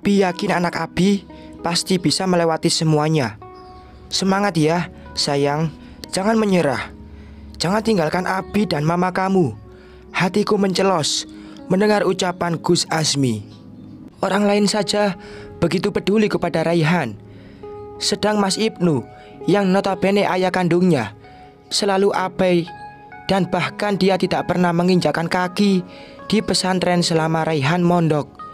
Abi yakin anak Abi pasti bisa melewati semuanya. Semangat ya, sayang. Jangan menyerah. Jangan tinggalkan Abi dan mama kamu. Hatiku mencelos mendengar ucapan Gus Azmi. Orang lain saja begitu peduli kepada Raihan. Sedang Mas Ibnu yang notabene ayah kandungnya selalu abai, dan bahkan dia tidak pernah menginjakkan kaki di pesantren selama Raihan mondok.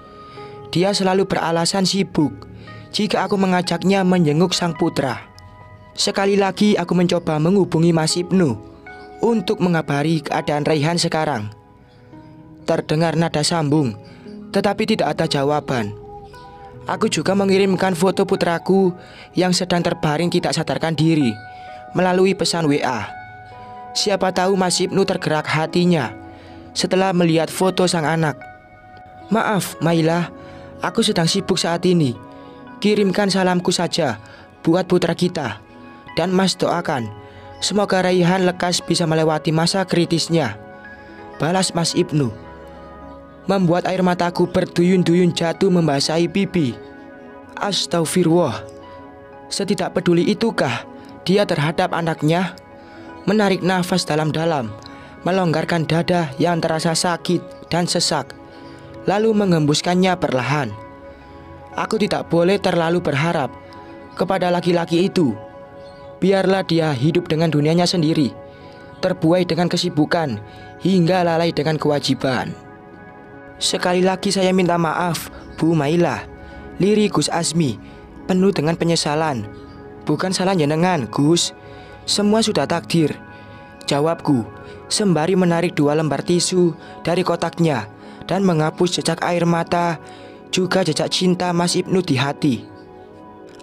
Dia selalu beralasan sibuk jika aku mengajaknya menjenguk sang putra. Sekali lagi aku mencoba menghubungi Mas Ibnu untuk mengabari keadaan Raihan sekarang. Terdengar nada sambung, tetapi tidak ada jawaban. Aku juga mengirimkan foto putraku yang sedang terbaring tidak sadarkan diri melalui pesan WA. Siapa tahu Mas Ibnu tergerak hatinya setelah melihat foto sang anak. Maaf Mailah, aku sedang sibuk saat ini. Kirimkan salamku saja buat putra kita. Dan Mas doakan semoga Raihan lekas bisa melewati masa kritisnya. Balas Mas Ibnu. Membuat air mataku berduyun-duyun jatuh membasahi pipi. Astagfirullah. Setidak peduli itukah dia terhadap anaknya? Menarik nafas dalam-dalam, melonggarkan dada yang terasa sakit dan sesak, lalu mengembuskannya perlahan. Aku tidak boleh terlalu berharap kepada laki-laki itu. Biarlah dia hidup dengan dunianya sendiri, terbuai dengan kesibukan hingga lalai dengan kewajiban. Sekali lagi saya minta maaf, Bu Mailah. Lirik Gus Azmi penuh dengan penyesalan. Bukan salah jenengan, Gus. Semua sudah takdir, jawabku sembari menarik 2 lembar tisu dari kotaknya dan menghapus jejak air mata, juga jejak cinta Mas Ibnu di hati.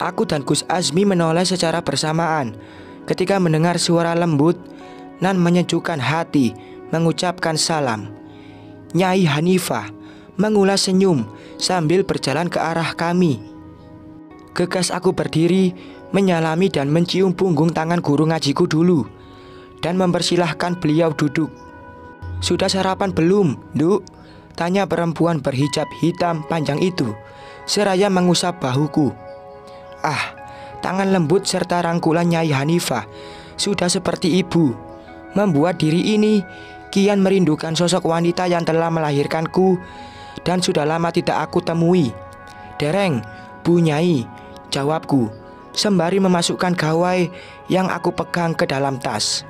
Aku dan Gus Azmi menoleh secara bersamaan ketika mendengar suara lembut nan menyejukkan hati mengucapkan salam. Nyai Hanifah mengulas senyum sambil berjalan ke arah kami. Gegas aku berdiri, menyalami dan mencium punggung tangan guru ngajiku dulu, dan mempersilahkan beliau duduk. Sudah sarapan belum, Duk? Tanya perempuan berhijab hitam panjang itu, seraya mengusap bahuku. Ah, tangan lembut serta rangkulan Nyai Hanifah sudah seperti ibu, membuat diri ini kian merindukan sosok wanita yang telah melahirkanku dan sudah lama tidak aku temui. Dereng, Bu Nyai, jawabku sembari memasukkan gawai yang aku pegang ke dalam tas.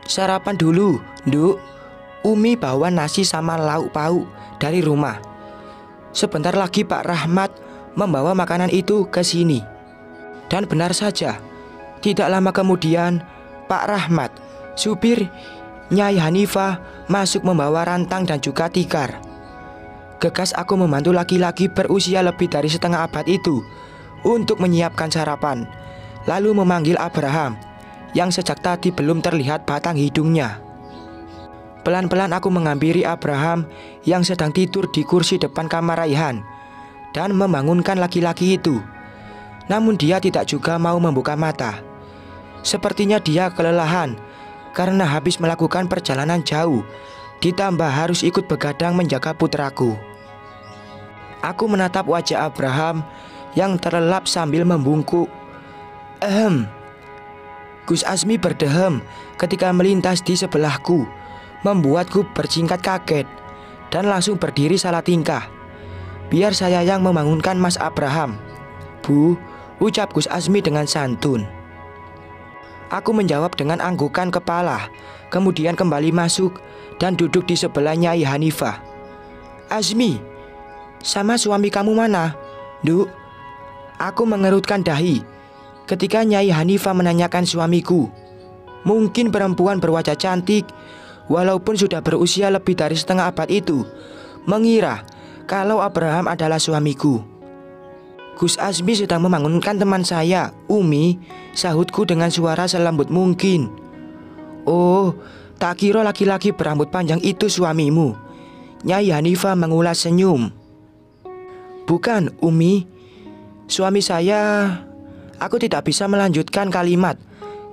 Sarapan dulu, Nduk. Umi bawa nasi sama lauk pauk dari rumah. Sebentar lagi Pak Rahmat membawa makanan itu ke sini. Dan benar saja, tidak lama kemudian Pak Rahmat, supir Nyai Hanifah, masuk membawa rantang dan juga tikar. Gegas aku membantu laki-laki berusia lebih dari setengah abad itu untuk menyiapkan sarapan, lalu memanggil Abraham yang sejak tadi belum terlihat batang hidungnya. Pelan-pelan aku menghampiri Abraham yang sedang tidur di kursi depan kamar Raihan dan membangunkan laki-laki itu. Namun dia tidak juga mau membuka mata. Sepertinya dia kelelahan karena habis melakukan perjalanan jauh, ditambah harus ikut begadang menjaga putraku. Aku menatap wajah Abraham yang terlelap sambil membungkuk. Gus Azmi berdehem ketika melintas di sebelahku, membuatku bersingkat kaget dan langsung berdiri salah tingkah. Biar saya yang membangunkan Mas Abraham. Bu, ucap Gus Azmi dengan santun. Aku menjawab dengan anggukan kepala, kemudian kembali masuk dan duduk di sebelah Nyai Hanifah. Azmi, sama suami kamu mana, Duk? Aku mengerutkan dahi ketika Nyai Hanifah menanyakan suamiku. Mungkin perempuan berwajah cantik, walaupun sudah berusia lebih dari setengah abad itu, mengira kalau Abraham adalah suamiku. Gus Azmi sedang membangunkan teman saya, Umi, sahutku dengan suara selembut mungkin. Oh, tak kira laki-laki berambut panjang itu suamimu. Nyai Hanifah mengulas senyum. Bukan, Umi. Suami saya... Aku tidak bisa melanjutkan kalimat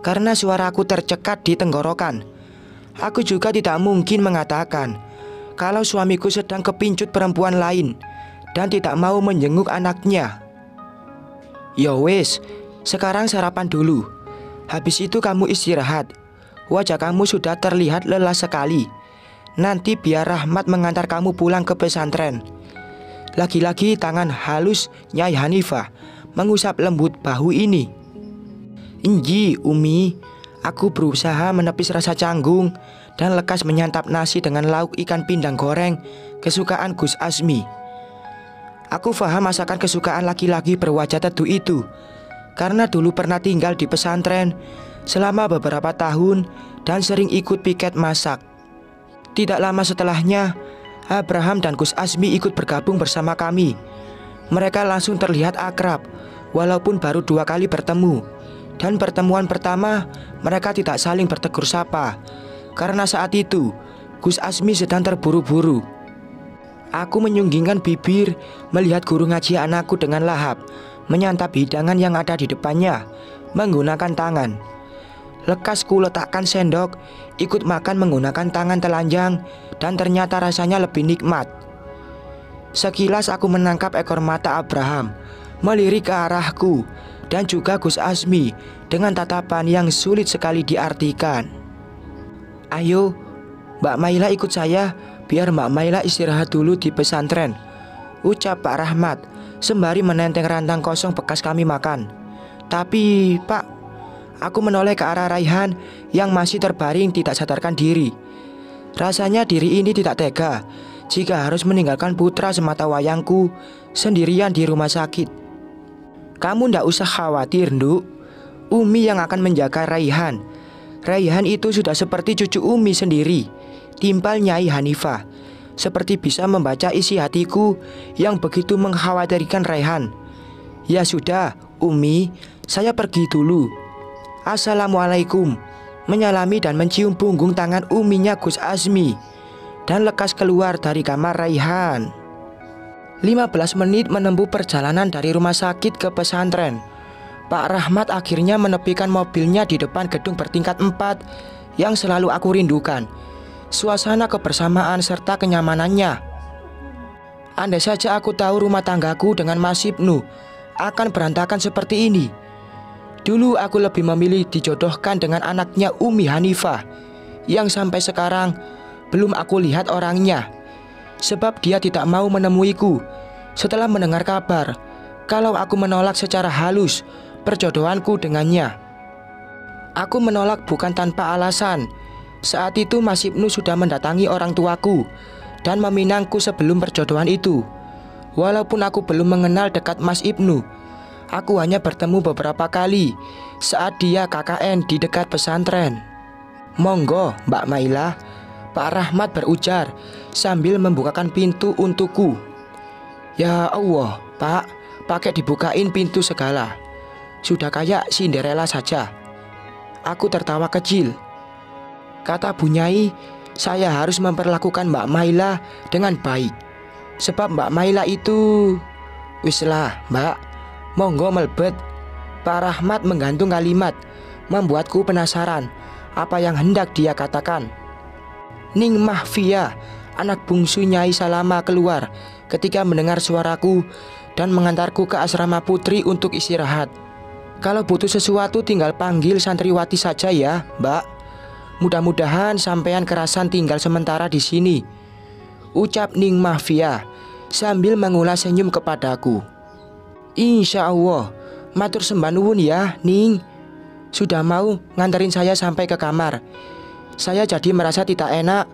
karena suaraku tercekat di tenggorokan. Aku juga tidak mungkin mengatakan kalau suamiku sedang kepincut perempuan lain dan tidak mau menjenguk anaknya. "Ya wis, sekarang sarapan dulu. Habis itu kamu istirahat. Wajah kamu sudah terlihat lelah sekali. Nanti biar Rahmat mengantar kamu pulang ke pesantren." Lagi-lagi tangan halus Nyai Hanifah mengusap lembut bahu ini. "Inji, Umi." Aku berusaha menepis rasa canggung dan lekas menyantap nasi dengan lauk ikan pindang goreng kesukaan Gus Asmi. Aku paham masakan kesukaan laki-laki berwajah teduh itu, karena dulu pernah tinggal di pesantren selama beberapa tahun dan sering ikut piket masak. Tidak lama setelahnya, Abraham dan Gus Asmi ikut bergabung bersama kami. Mereka langsung terlihat akrab, walaupun baru 2 kali bertemu. Dan pertemuan pertama, mereka tidak saling bertegur sapa, karena saat itu Gus Asmi sedang terburu-buru. Aku menyunggingkan bibir melihat guru ngaji anakku dengan lahap menyantap hidangan yang ada di depannya menggunakan tangan. Lekas ku letakkan sendok, ikut makan menggunakan tangan telanjang, dan ternyata rasanya lebih nikmat. Sekilas aku menangkap ekor mata Abraham melirik ke arahku dan juga Gus Asmi dengan tatapan yang sulit sekali diartikan. "Ayo, Mbak Maila ikut saya, biar Mbak Maila istirahat dulu di pesantren," ucap Pak Rahmat sembari menenteng rantang kosong bekas kami makan. "Tapi Pak," aku menoleh ke arah Raihan yang masih terbaring tidak sadarkan diri. Rasanya diri ini tidak tega jika harus meninggalkan putra semata wayangku sendirian di rumah sakit. "Kamu ndak usah khawatir, Nduk. Umi yang akan menjaga Raihan. Raihan itu sudah seperti cucu Umi sendiri," timpal Nyai Hanifah, seperti bisa membaca isi hatiku yang begitu mengkhawatirkan Raihan. "Ya sudah, Umi, saya pergi dulu. Assalamualaikum," menyalami dan mencium punggung tangan uminya Gus Asmi, dan lekas keluar dari kamar Raihan. 15 menit menempuh perjalanan dari rumah sakit ke pesantren. Pak Rahmat akhirnya menepikan mobilnya di depan gedung bertingkat 4 yang selalu aku rindukan. Suasana kebersamaan serta kenyamanannya. Andai saja aku tahu rumah tanggaku dengan Mas Ibnu akan berantakan seperti ini. Dulu aku lebih memilih dijodohkan dengan anaknya Umi Hanifah, yang sampai sekarang belum aku lihat orangnya. Sebab dia tidak mau menemuiku setelah mendengar kabar kalau aku menolak secara halus perjodohanku dengannya. Aku menolak bukan tanpa alasan. Saat itu Mas Ibnu sudah mendatangi orang tuaku dan meminangku sebelum perjodohan itu. Walaupun aku belum mengenal dekat Mas Ibnu, aku hanya bertemu beberapa kali saat dia KKN di dekat pesantren. "Monggo, Mbak Maila," Pak Rahmat berujar sambil membukakan pintu untukku. "Ya Allah, Pak, pakai dibukain pintu segala. Sudah kayak Cinderella saja." Aku tertawa kecil. Kata Bu Nyai, saya harus memperlakukan Mbak Maila dengan baik. Sebab Mbak Maila itu... "Wislah, Mbak, monggo melbet." Pak Rahmat menggantung kalimat, membuatku penasaran apa yang hendak dia katakan. Ning Mahfia, anak bungsu Nyai Salama, keluar ketika mendengar suaraku dan mengantarku ke asrama putri untuk istirahat. "Kalau butuh sesuatu tinggal panggil santriwati saja ya, Mbak. Mudah-mudahan sampean kerasan tinggal sementara di sini," ucap Ning Mahfia sambil mengulas senyum kepadaku. "Insya Allah, matur sembah nuwun ya, Ning. Sudah mau nganterin saya sampai ke kamar. Saya jadi merasa tidak enak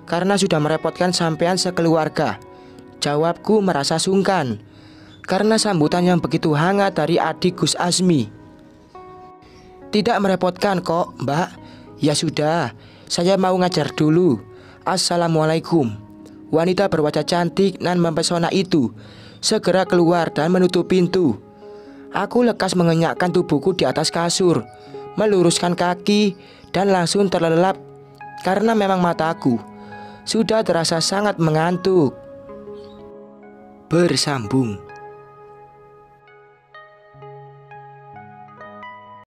karena sudah merepotkan sampean sekeluarga," jawabku merasa sungkan karena sambutan yang begitu hangat dari adik Gus Asmi. "Tidak merepotkan kok, Mbak. Ya sudah, saya mau ngajar dulu. Assalamualaikum." Wanita berwajah cantik dan mempesona itu segera keluar dan menutup pintu. Aku lekas mengenyakkan tubuhku di atas kasur, meluruskan kaki, dan langsung terlelap karena memang mataku sudah terasa sangat mengantuk. Bersambung.